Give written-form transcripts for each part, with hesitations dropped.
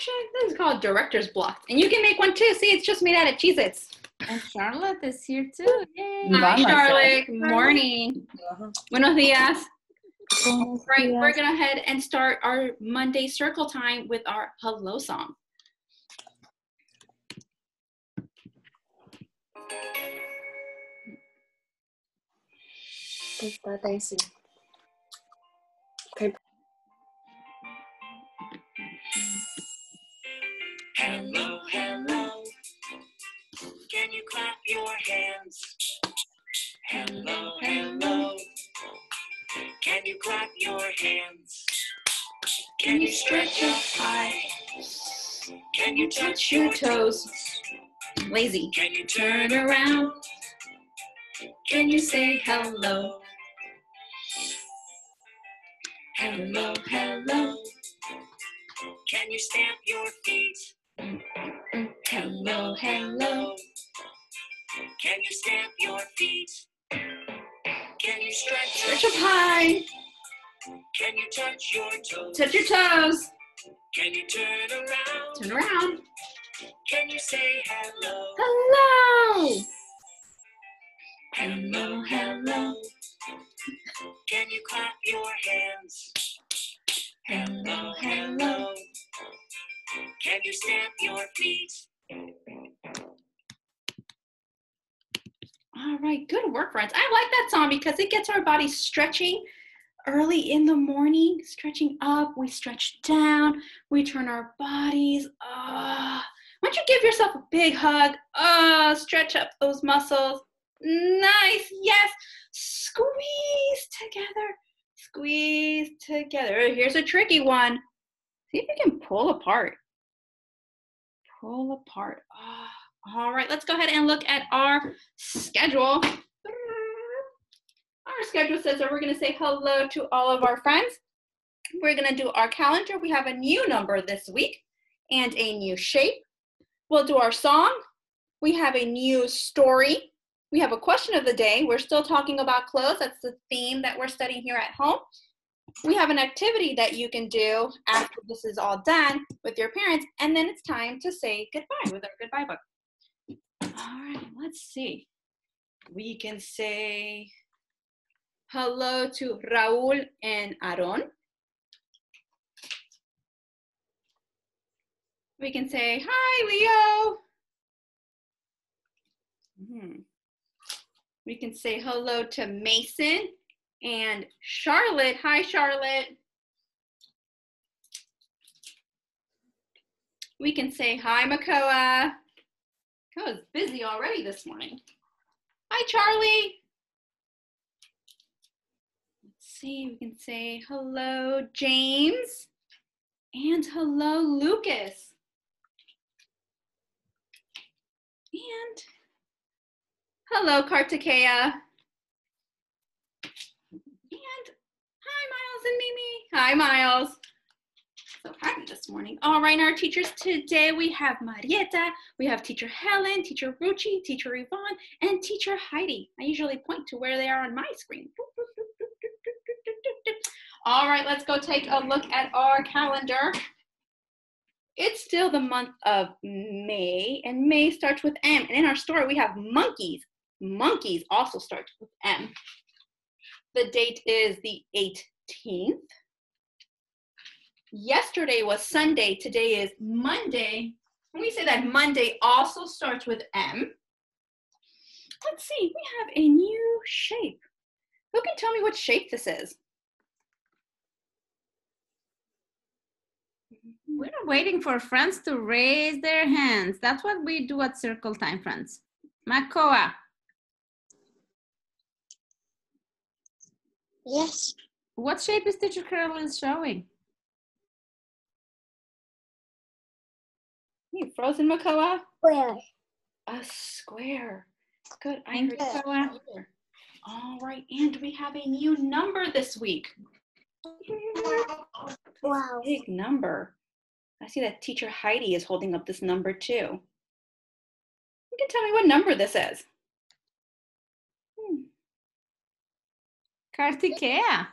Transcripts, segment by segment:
it? This is called director's block. And you can make one too. See, it's just made out of Cheez-Its. And Charlotte is here too. Yay. Hi, Charlotte. Good morning. Buenos dias. All right, we're going to head and start our Monday circle time with our hello song. Start dancing. Okay. Hello, hello. Can you clap your hands? Hello, hello. Can you clap your hands? Can you stretch up high? Can you touch your toes? Lazy. Can you turn around? Can you say hello? Hello, hello. Can you stamp your feet? Hello, hello. Can you stamp your feet? Can you stretch up high? Can you touch your toes? Touch your toes. Can you turn around? Turn around. Can you say hello? Hello. Hello, hello. Can you clap your hands? Hello, hello. Can you stamp your feet? All right, good work, friends. I like that song because it gets our body stretching early in the morning, stretching up, we stretch down, we turn our bodies. Why don't you give yourself a big hug? Stretch up those muscles. Nice, yes. Squeeze together, squeeze together. Here's a tricky one. See if you can pull apart. Pull apart. All right, let's go ahead and look at our schedule. Our schedule says that we're going to say hello to all of our friends. We're going to do our calendar. We have a new number this week and a new shape. We'll do our song. We have a new story. We have a question of the day. We're still talking about clothes. That's the theme that we're studying here at home. We have an activity that you can do after this is all done with your parents, and then it's time to say goodbye with our goodbye book. All right, let's see. We can say hello to Raul and Aaron. We can say, hi, Leo. We can say hello to Mason and Charlotte. Hi, Charlotte. We can say, hi, Makoa. Makoa's busy already this morning. Hi, Charlie. Let's see, we can say hello, James. And hello, Lucas. And hello, Kartikeya. And hi, Miles and Mimi. Hi, Miles. So happy this morning. All right, our teachers today, we have Marieta, we have teacher Helen, teacher Ruchi, teacher Yvonne, and teacher Heidi. I usually point to where they are on my screen. All right, let's go take a look at our calendar. It's still the month of May, and May starts with M. And in our story, we have monkeys. Monkeys also starts with M. The date is the 18th. Yesterday was Sunday. Today is Monday. When we say that Monday also starts with M, let's see, we have a new shape. Who can tell me what shape this is? We're waiting for friends to raise their hands. That's what we do at circle time, friends. Makoa. Yes. What shape is teacher Carolyn showing? You frozen, Makoa? Square. A square. Good. I Thank heard you, square. All right, and we have a new number this week. Wow. Big number. I see that teacher Heidi is holding up this number too. You can tell me what number this is. Kartikeya.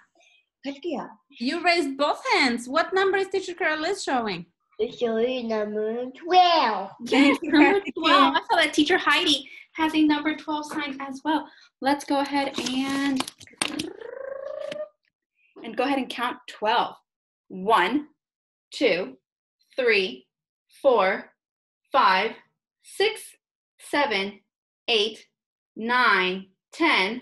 Kartikeya. You raised both hands. What number is teacher Carolyn showing? To show you number 12. Yes, number 12. I saw that teacher Heidi has a number 12 sign as well. Let's go ahead and go ahead and count 12. 1, 2, 3, 4, 5, 6, 7, 8, 9, 10,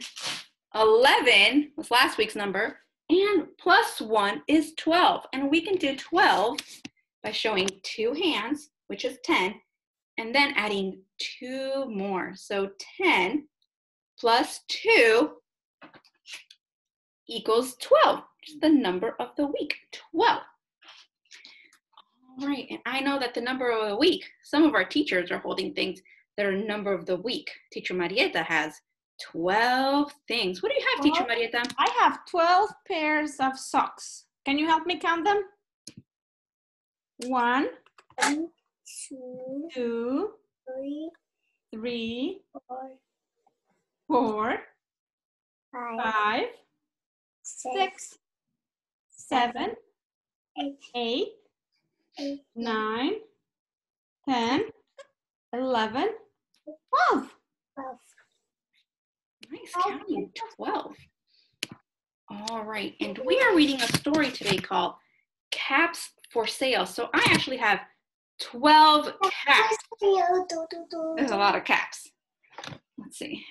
11 was last week's number, and plus 1 is 12. And we can do 12 by showing 2 hands, which is 10, and then adding 2 more. So 10 plus 2 equals 12, which is the number of the week, 12. All right, and I know that the number of the week, some of our teachers are holding things that are number of the week. Teacher Marieta has 12 things. What do you have, Teacher Marieta? I have 12 pairs of socks. Can you help me count them? 1, 1, 2, 3, 3, 4, 4, 5, 5, 6, 7, 8, 9, 10, 11, 12. 12. Nice counting, 12. All right, and we are reading a story today called Caps for Sale. So I actually have 12 caps. There's a lot of caps. Let's see.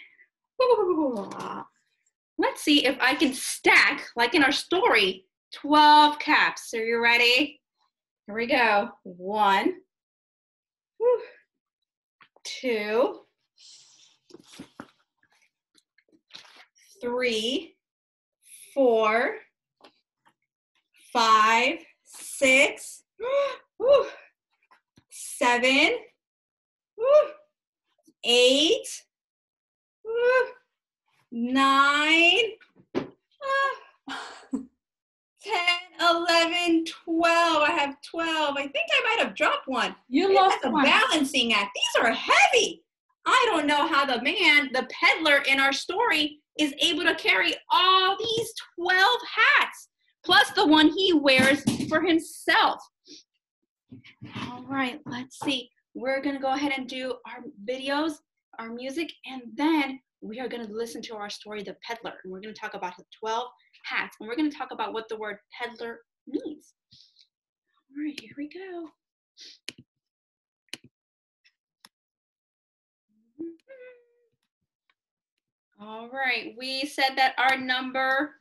Let's see if I can stack, like in our story, 12 caps. Are you ready? Here we go. 1, 2, 3, 4, 5, 6, 7, 8, 9, 10, 11, 12. I have 12. I think I might have dropped one. You lost That's a one. balancing act. These are heavy. I don't know how the man, the peddler in our story, is able to carry all these 12 hats, plus the one he wears for himself. All right, let's see. We're going to go ahead and do our videos, our music, and then we are going to listen to our story, The Peddler, and we're going to talk about the 12 hats, and we're going to talk about what the word peddler means. All right, here we go. All right, we said that our number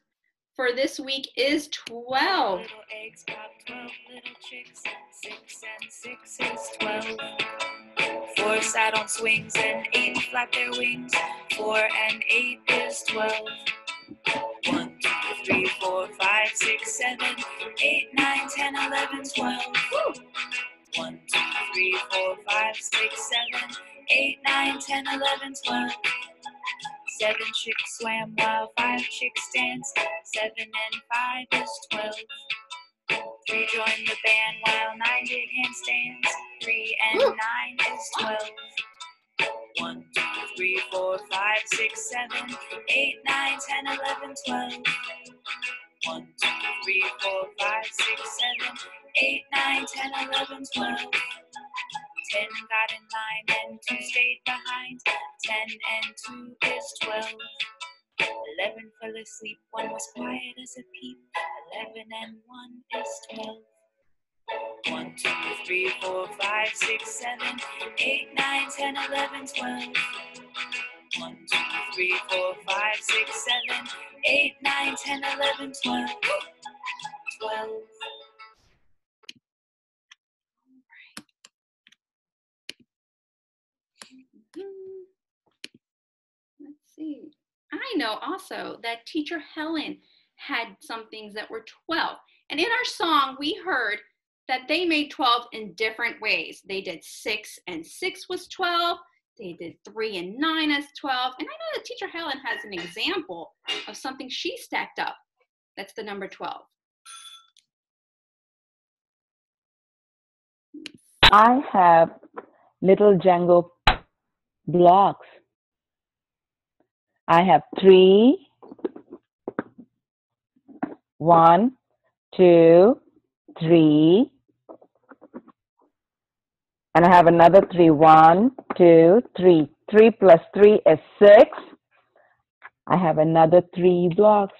for this week is 12. Little eggs pop 12 little chicks. 6 and 6 is 12. 4 sat on swings and 8 flap their wings. 4 and 8 is 12. 1, 2, 3, 4, 5, 6, 7, 8, 9, 10, 11, 12. 1, 2, 3, 4, 5, 6, 7, 8, 9, 10, 11, 12. 7 chicks swam while 5 chicks danced. 7 and 5 is 12. 3 joined the band while 9 did handstands. 3 and 9 is 12. 1, 2, 3, 4, 5, 6, 7, 8, 9, 10, 11, 12. 1, 2, 3, 4, 5, 6, 7, 8, 9, 10, 11, 12. 10 got in line and 2 stayed behind. 10 and 2 is 12. 11 fell asleep, 1 was quiet as a peep. 11 and 1 is 12. 1, 2, 3, 4, 5, 6, 7, 8, 9, 10, 11, 12. 1, 2, 3, 4, 5, 6, 7, 8, 9, 10, 11, 12. 12. Let's see. I know also that Teacher Helen had some things that were 12. And in our song, we heard that they made 12 in different ways. They did 6 and 6 was 12. They did 3 and 9 as 12. And I know that Teacher Helen has an example of something she stacked up. That's the number 12. I have little Django blocks. I have 3, 1, 2, 3, And I have another 3. 1, 2, 3. 3 plus 3 is 6. I have another 3 blocks.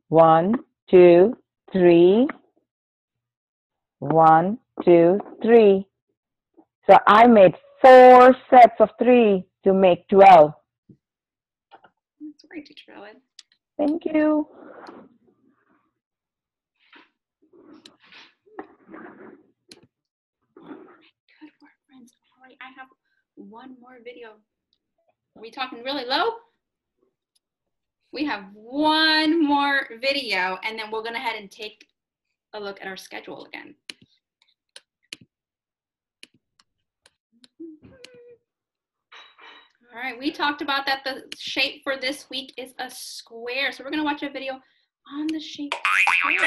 1, 2, 3. 1, 2, 3. So I made 4 sets of 3 to make 12. That's great, Teacher Ellen. Thank you. Good work, friends. All right, I have one more video. Are we talking really low? We have one more video, and then we'll go ahead and take a look at our schedule again. All right, we talked about that the shape for this week is a square. So we're going to watch a video on the shape square.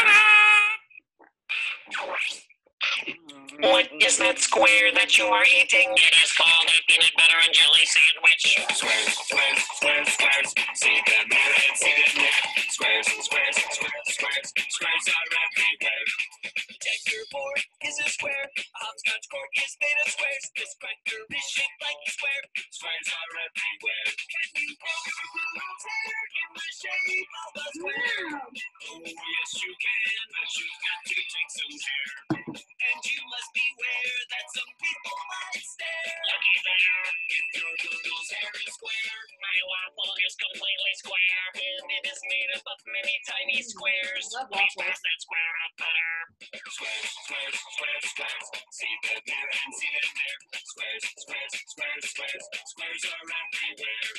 What is that square that you are eating? It is called a peanut butter and jelly sandwich. Squares, squares, squares, squares. See them there and see them there. Squares, squares, squares, squares. Squares are everywhere. The checkerboard is a square. A hopscotch court is made of squares. This cracker is shaped like a square. Squares are everywhere. Can you build your little chair in the shape of a square? Oh, yes, you can, but you've got to take some care. And you must beware that some people might stare. Looky there, if your Google's hair is square, my waffle is completely square, and it is made up of many tiny squares. Please pass that square up better. Squares, squares, squares, squares. See them there and see them there. Squares, squares, squares, squares. Squares are everywhere.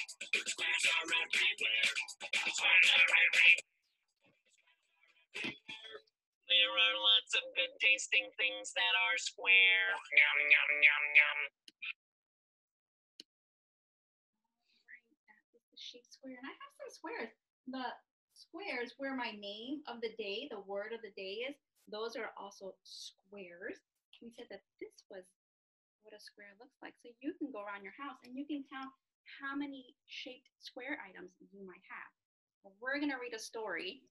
Squares are everywhere. Squares are everywhere. There are lots of good tasting things that are square. Yum, yum, yum, yum. That is the shape square. And I have some squares. The squares where my name of the day, the word of the day is, those are also squares. We said that this was what a square looks like. So you can go around your house and you can count how many shaped square items you might have. Well, we're going to read a story.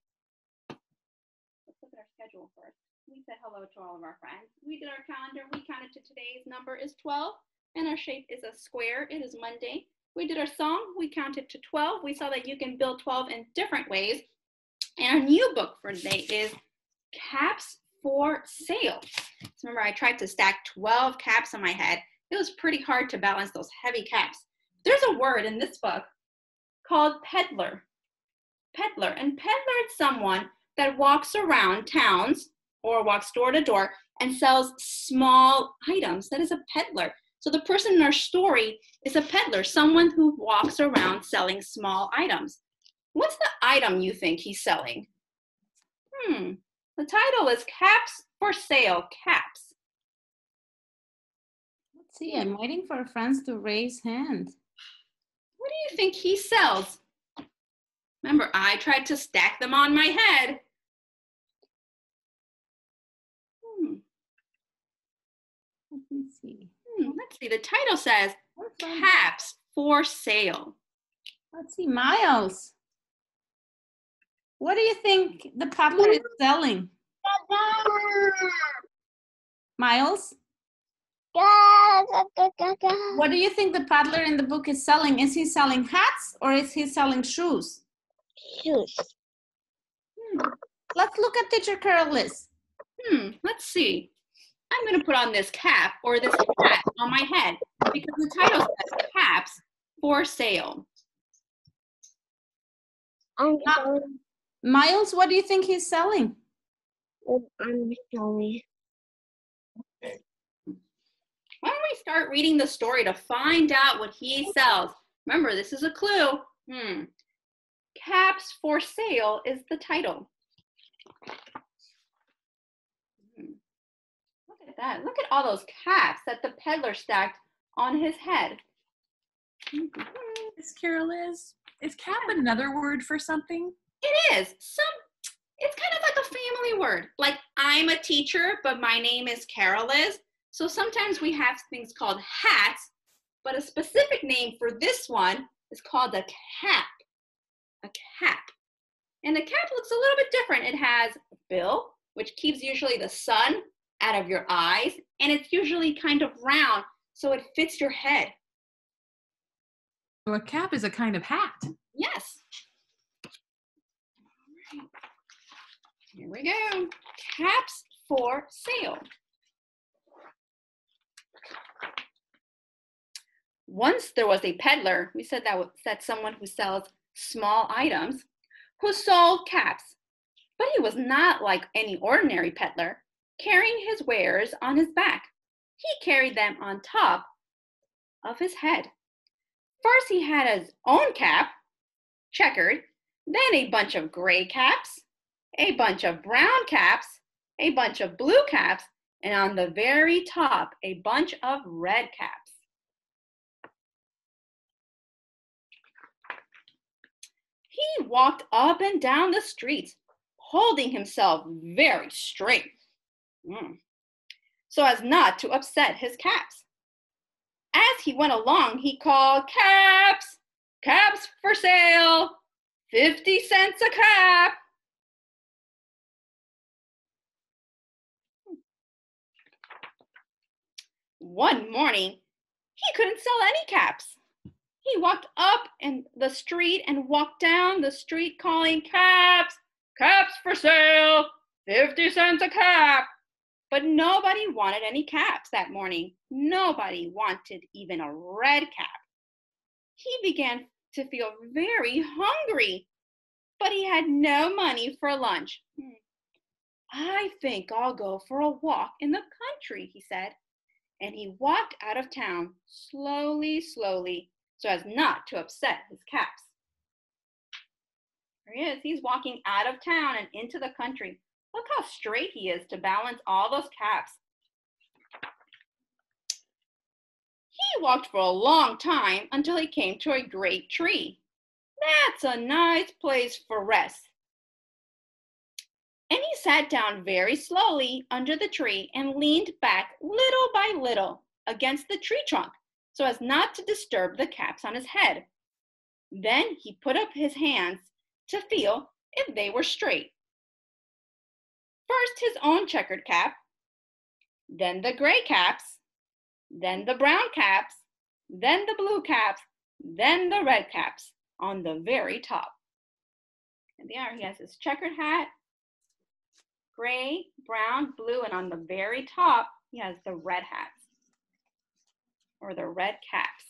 Let's look at our schedule first. We said hello to all of our friends. We did our calendar. We counted to today's number is 12, and our shape is a square. It is Monday. We did our song. We counted to 12. We saw that you can build 12 in different ways. And our new book for today is Caps for Sale. So remember, I tried to stack 12 caps on my head. It was pretty hard to balance those heavy caps. There's a word in this book called peddler. Peddler. And peddler is someone that walks around towns or walks door to door and sells small items. That is a peddler. So the person in our story is a peddler, someone who walks around selling small items. What's the item you think he's selling? The title is Caps for Sale, Caps. Let's see, I'm waiting for friends to raise hands. What do you think he sells? Remember, I tried to stack them on my head. Let me see. Let's see, the title says Caps for Sale. Let's see, Miles. What do you think the peddler is selling? Miles? What do you think the peddler in the book is selling? Is he selling hats or is he selling shoes? Shoes. Let's look at Teacher Carol's. Let's see. I'm going to put on this cap or this hat on my head because the title says Caps for Sale. I'm sorry. Miles, what do you think he's selling? I'm sorry. Why don't we start reading the story to find out what he sells? Remember, this is a clue. Caps for Sale is the title. Look at that. Look at all those caps that the peddler stacked on his head. Miss Carol, is cap another word for something? It is. It's kind of like a family word. Like I'm a teacher, but my name is Carol Liz. So sometimes we have things called hats, but a specific name for this one is called a cap. A cap. And the cap looks a little bit different. It has a bill, which keeps usually the sun out of your eyes, and it's usually kind of round, so it fits your head. So a cap is a kind of hat. Yes. Here we go. Caps for sale. Once there was a peddler, we said that's someone who sells small items, who sold caps. But he was not like any ordinary peddler, carrying his wares on his back. He carried them on top of his head. First, he had his own cap, checkered, then a bunch of gray caps, a bunch of brown caps, a bunch of blue caps, and on the very top, a bunch of red caps. He walked up and down the streets, holding himself very straight, so as not to upset his caps. As he went along, he called, "Caps! Caps for sale! 50 cents a cap!" One morning, he couldn't sell any caps. He walked up in the street and walked down the street calling, "Caps! Caps for sale! 50 cents a cap!" But nobody wanted any caps that morning. Nobody wanted even a red cap. He began to feel very hungry, but he had no money for lunch. "I think I'll go for a walk in the country," he said. And he walked out of town slowly, slowly, so as not to upset his caps. There he is. He's walking out of town and into the country. Look how straight he is to balance all those caps. He walked for a long time until he came to a great tree. "That's a nice place for rest." And he sat down very slowly under the tree and leaned back little by little against the tree trunk so as not to disturb the caps on his head. Then he put up his hands to feel if they were straight. First his own checkered cap, then the gray caps, then the brown caps, then the blue caps, then the red caps on the very top. And there he has his checkered hat, gray, brown, blue, and on the very top, he has the red hats, or the red caps.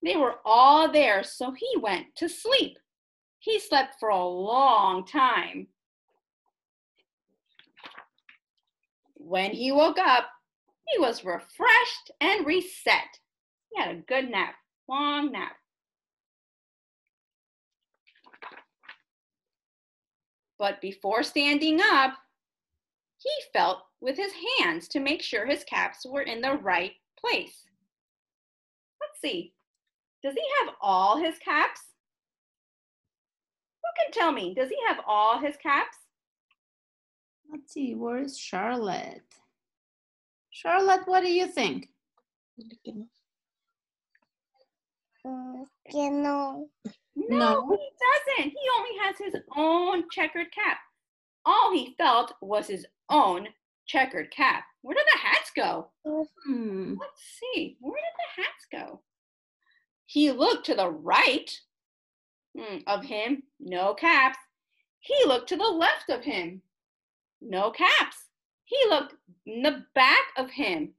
They were all there, so he went to sleep. He slept for a long time. When he woke up, he was refreshed and reset. He had a good nap, long nap. But before standing up, he felt with his hands to make sure his caps were in the right place. Let's see. Does he have all his caps? Who can tell me? Does he have all his caps? Let's see, where is Charlotte? Charlotte, what do you think? Que no. No, he doesn't. He only has his own checkered cap. All he felt was his own checkered cap. Where did the hats go? Let's see. Where did the hats go? He looked to the right of him, no caps. He looked to the left of him, no caps. He looked in the back of him,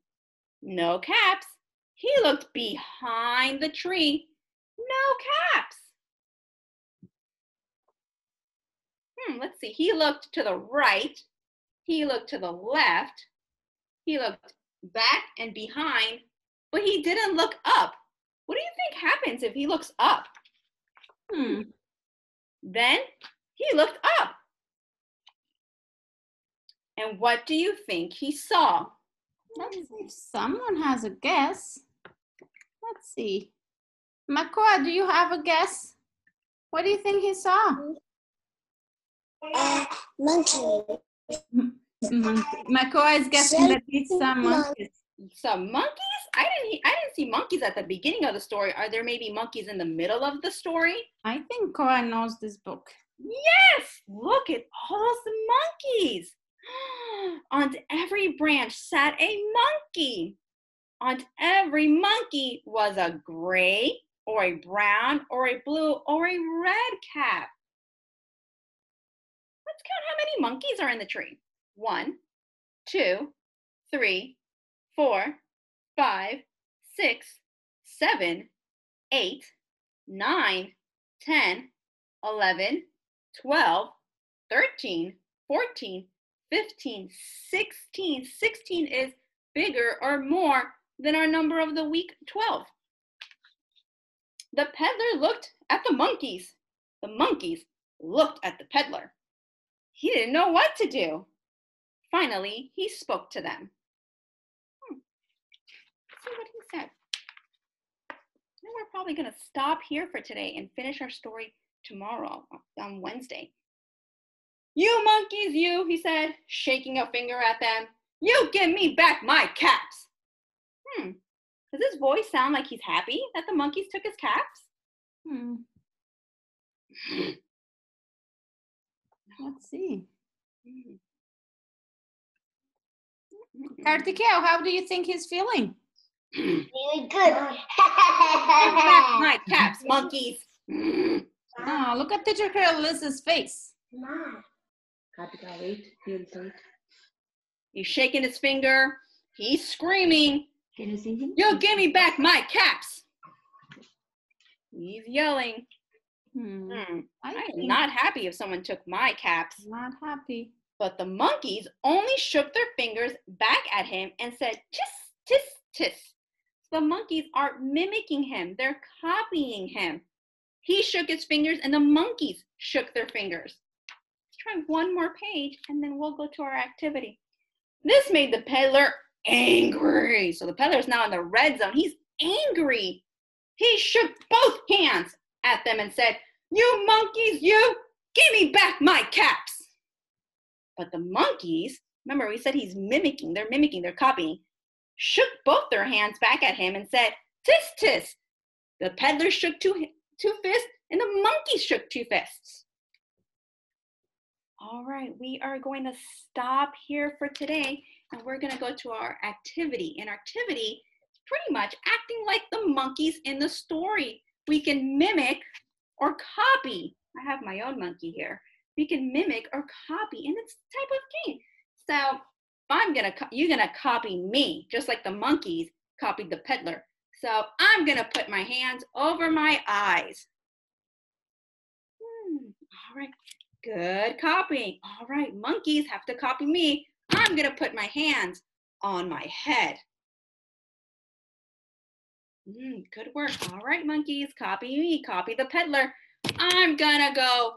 no caps. He looked behind the tree, no caps. Let's see. He looked to the right. He looked to the left. He looked back and behind, but he didn't look up. What do you think happens if he looks up? Then he looked up. And what do you think he saw? Let's see if someone has a guess. Let's see. Makoa, do you have a guess? What do you think he saw? Monkey. Makoa is guessing that he saw monkeys. Some monkeys? I didn't see monkeys at the beginning of the story. Are there maybe monkeys in the middle of the story? I think Koa knows this book. Yes! Look at all the monkeys. On every branch sat a monkey. On every monkey was a gray or a brown or a blue or a red cap. Let's count how many monkeys are in the tree. 1, 2, 3, 4, 5, 6, 7, 8, 9, 10, 11, 12, 13, 14, 15, 16. 16 is bigger or more than our number of the week, 12. The peddler looked at the monkeys. The monkeys looked at the peddler. He didn't know what to do. Finally, he spoke to them. Let's see what he said. Now we're probably going to stop here for today and finish our story tomorrow on Wednesday. You monkeys, you, he said, shaking a finger at them. You give me back my caps. Does his voice sound like he's happy that the monkeys took his caps? Let's see. Kartikeya, how do you think he's feeling? Really good. Back my caps, monkeys. Oh, look at Teacher Carolys's face. Kartika, wait. He'll say it. He's shaking his finger. He's screaming. Can you see him? You give me back my caps. He's yelling. I'm not happy if someone took my caps. Not happy. But the monkeys only shook their fingers back at him and said, tis, tis, tis. So the monkeys are mimicking him. They're copying him. He shook his fingers and the monkeys shook their fingers. Let's try one more page and then we'll go to our activity. This made the peddler angry. So the peddler is now in the red zone. He's angry. He shook both hands at them and said, you monkeys, you, give me back my caps. But the monkeys, remember we said he's mimicking, they're copying, shook both their hands back at him and said, tis, tis. The peddler shook two fists and the monkeys shook 2 fists. All right, we are going to stop here for today and we're going to go to our activity. And our activity is pretty much acting like the monkeys in the story. We can mimic or copy. I have my own monkey here. We can mimic or copy, and it's a type of game. So you're gonna copy me, just like the monkeys copied the peddler. So I'm gonna put my hands over my eyes. All right, good copying. All right, monkeys have to copy me. I'm gonna put my hands on my head. Good work. All right, monkeys, copy me, copy the peddler. I'm gonna go.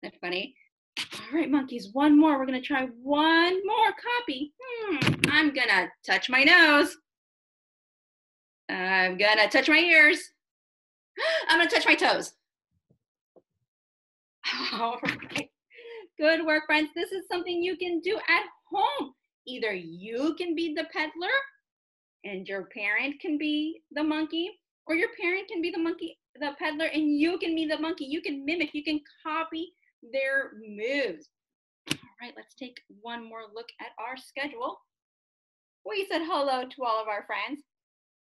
That's funny. All right, monkeys, one more. We're gonna try one more copy. I'm gonna touch my nose. I'm gonna touch my ears. I'm gonna touch my toes. All right. Good work, friends. This is something you can do at home. Either you can be the peddler and your parent can be the monkey, or your parent can be the monkey, the peddler, and you can be the monkey. You can mimic, you can copy their moves. All right, let's take one more look at our schedule. We said hello to all of our friends.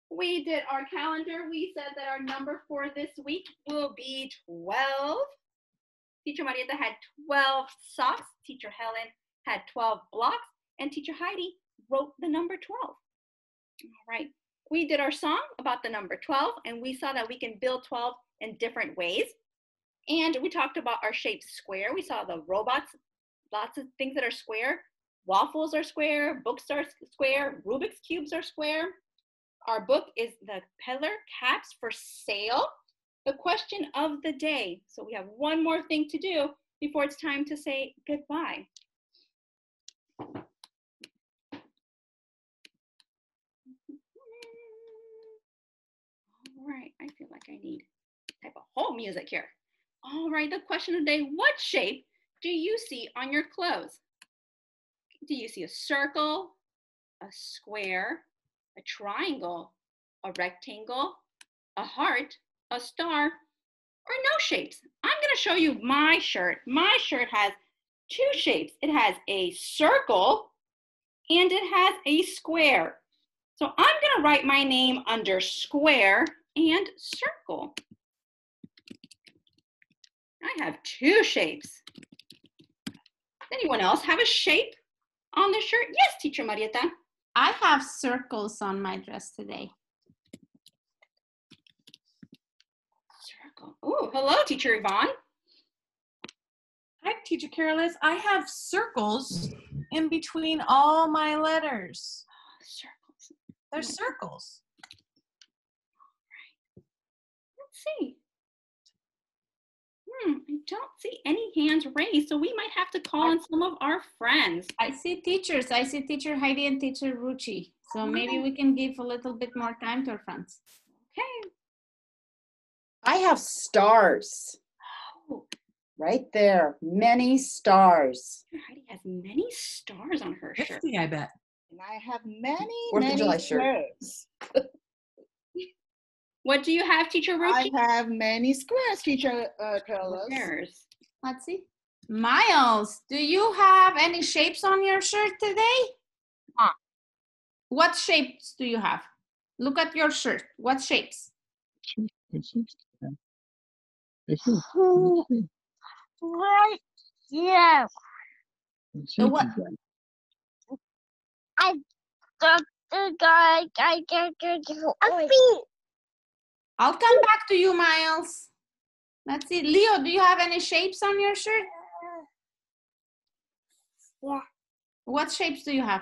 We did our calendar. We said that our number for this week will be 12. Teacher Marieta had 12 socks. Teacher Helen had 12 blocks. And Teacher Heidi wrote the number 12. All right. We did our song about the number 12, and we saw that we can build 12 in different ways. And we talked about our shape square. We saw the robots, lots of things that are square. Waffles are square, books are square, Rubik's Cubes are square. Our book is The Peddler Caps for Sale. The question of the day. So we have one more thing to do before it's time to say goodbye. All right, I feel like I need type of whole music here. All right, the question of the day, what shape do you see on your clothes? Do you see a circle, a square, a triangle, a rectangle, a heart, a star, or no shapes? I'm going to show you my shirt. My shirt has two shapes. It has a circle and it has a square. So I'm going to write my name under square and circle. I have two shapes. Anyone else have a shape on the shirt? Yes, Teacher Marieta. I have circles on my dress today. Circle. Oh, hello, Teacher Yvonne. Hi, Teacher Carolus. I have circles in between all my letters. Circles. They're circles. Let's see. I don't see any hands raised, so we might have to call on some of our friends. I see teachers. I see Teacher Heidi and Teacher Ruchi. So maybe we can give a little bit more time to our friends. Okay. I have stars Oh, right there. Many stars. Heidi has many stars on her shirt. 50, I bet. And I have many, 4th of many July shirt. squares. What do you have, Teacher I Ruchi? have many squares, Teacher Carlos. Squares. Let's see. Miles, do you have any shapes on your shirt today? What shapes do you have? Look at your shirt. What shapes? Right. Yeah. So what? I got the guy. A feet. I'll come back to you, Miles. Let's see. Leo, do you have any shapes on your shirt? Yeah. What shapes do you have?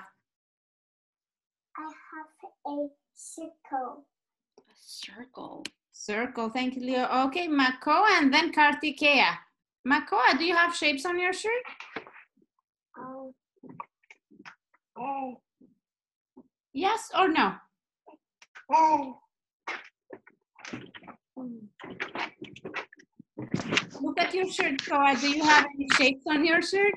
I have a circle. A circle. Circle. Thank you, Leo. Okay, Makoa and then Kartikeya. Makoa, do you have shapes on your shirt? Yes or no? Look at your shirt, Koa. Do you have any shapes on your shirt?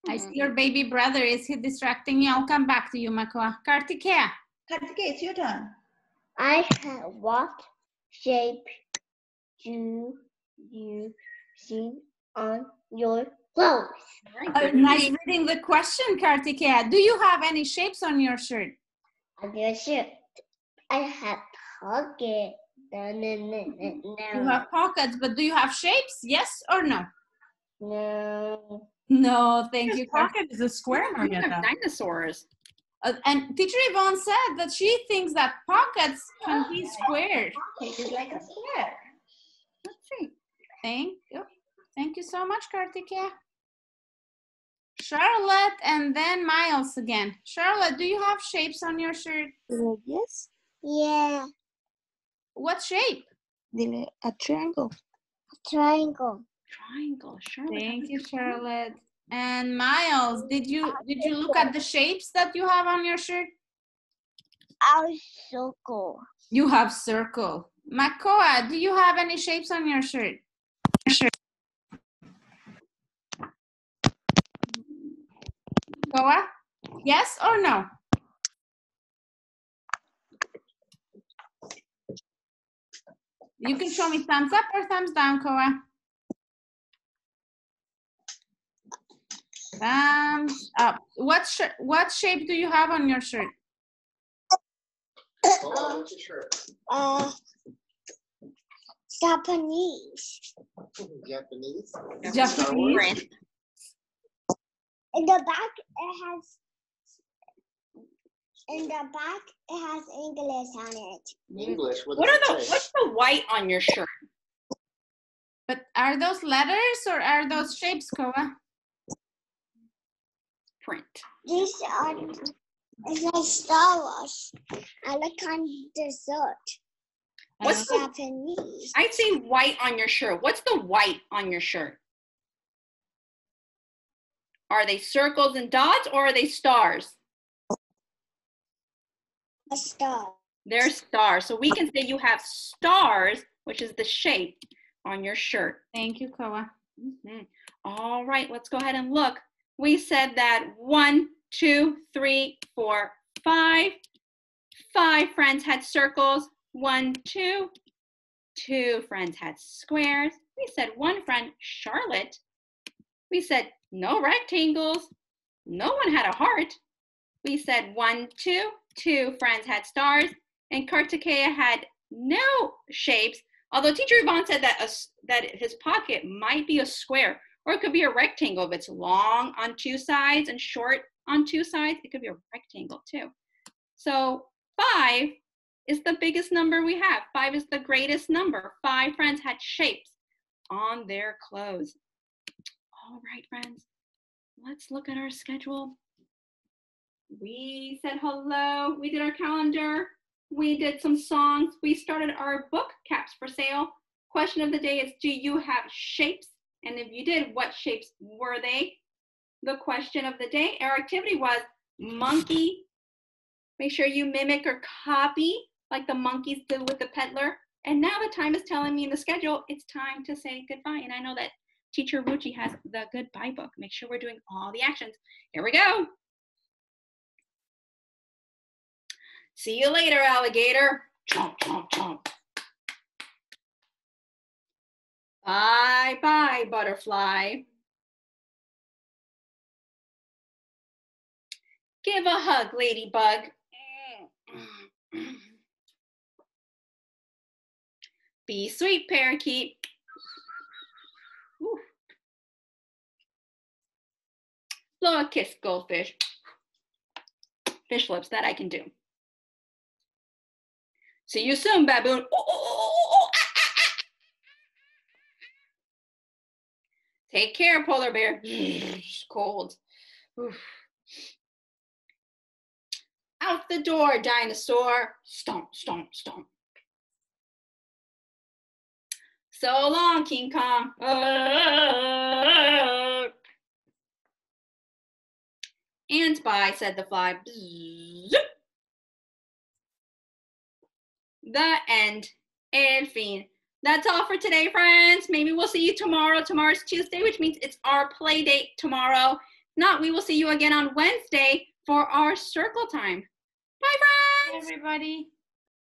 I see your baby brother. Is he distracting you? I'll come back to you, Makoa. Kartikeya. Kartikeya, it's your turn. I have what shape do you see on your clothes? Nice reading the question, Kartikeya. Do you have any shapes on your shirt? On your shirt. I have pocket. You have pockets, but do you have shapes? Yes or no? No. No, thank you, Kartikeya. Pocket is a square, You have Marietta. dinosaurs. And Teacher Yvonne said that she thinks that pockets can be squared. It is like a square. Let's see. Thank you. Thank you so much, Kartikeya. Charlotte and then Miles again. Charlotte, do you have shapes on your shirt? Yes. Yeah. What shape? A triangle. A triangle. Triangle. Charlotte. Thank you, Charlotte. And Miles, did you look at the shapes that you have on your shirt? A circle. You have circle. Makoa, do you have any shapes on your shirt? Makoa, yes or no? You can show me thumbs up or thumbs down, Koa. Thumbs up. What shape do you have on your shirt? Japanese. Japanese. Japanese. In the back, it has. In the back, it has English on it. English. What's the white on your shirt? But are those letters or are those shapes, Koa? Print. These are. It's like Star Wars. I like on dessert. What's the, Japanese. I see white on your shirt. What's the white on your shirt? Are they circles and dots or are they stars? A star. They're stars. So we can say you have stars, which is the shape on your shirt. Thank you, Koa. All right, let's go ahead and look. We said that 1, 2, 3, 4, 5. 5 friends had circles. 1, 2. 2 friends had squares. We said 1 friend, Charlotte. We said no rectangles. No one had a heart. We said 1, 2. 2 friends had stars. And Kartikeya had no shapes. Although Teacher Yvonne said that his pocket might be a square, or it could be a rectangle. If it's long on 2 sides and short on 2 sides, it could be a rectangle too. So 5 is the biggest number we have. 5 is the greatest number. 5 friends had shapes on their clothes. All right, friends, let's look at our schedule. We said hello. We did our calendar. We did some songs. We started our book, Caps for Sale. Question of the day is, do you have shapes? And if you did, what shapes were they? The question of the day, our activity was monkey. Make sure you mimic or copy like the monkeys did with the peddler. And now the time is telling me in the schedule, it's time to say goodbye. And I know that Teacher Ruchi has the goodbye book. Make sure we're doing all the actions. Here we go. See you later, alligator. Chomp, chomp, chomp. Bye, bye, butterfly. Give a hug, ladybug. Be sweet, parakeet. Ooh. Blow a kiss, goldfish. Fish lips, that I can do. See you soon, baboon. Ooh, ooh, ooh, Take care, polar bear. It's cold. Oof. Out the door, dinosaur. Stomp, stomp, stomp. So long, King Kong. And bye, said the fly. The end. El fin. That's all for today, friends. Maybe we'll see you tomorrow. Tomorrow's Tuesday, which means it's our play date tomorrow. Not, we will see you again on Wednesday for our circle time. Bye, friends. Bye, everybody.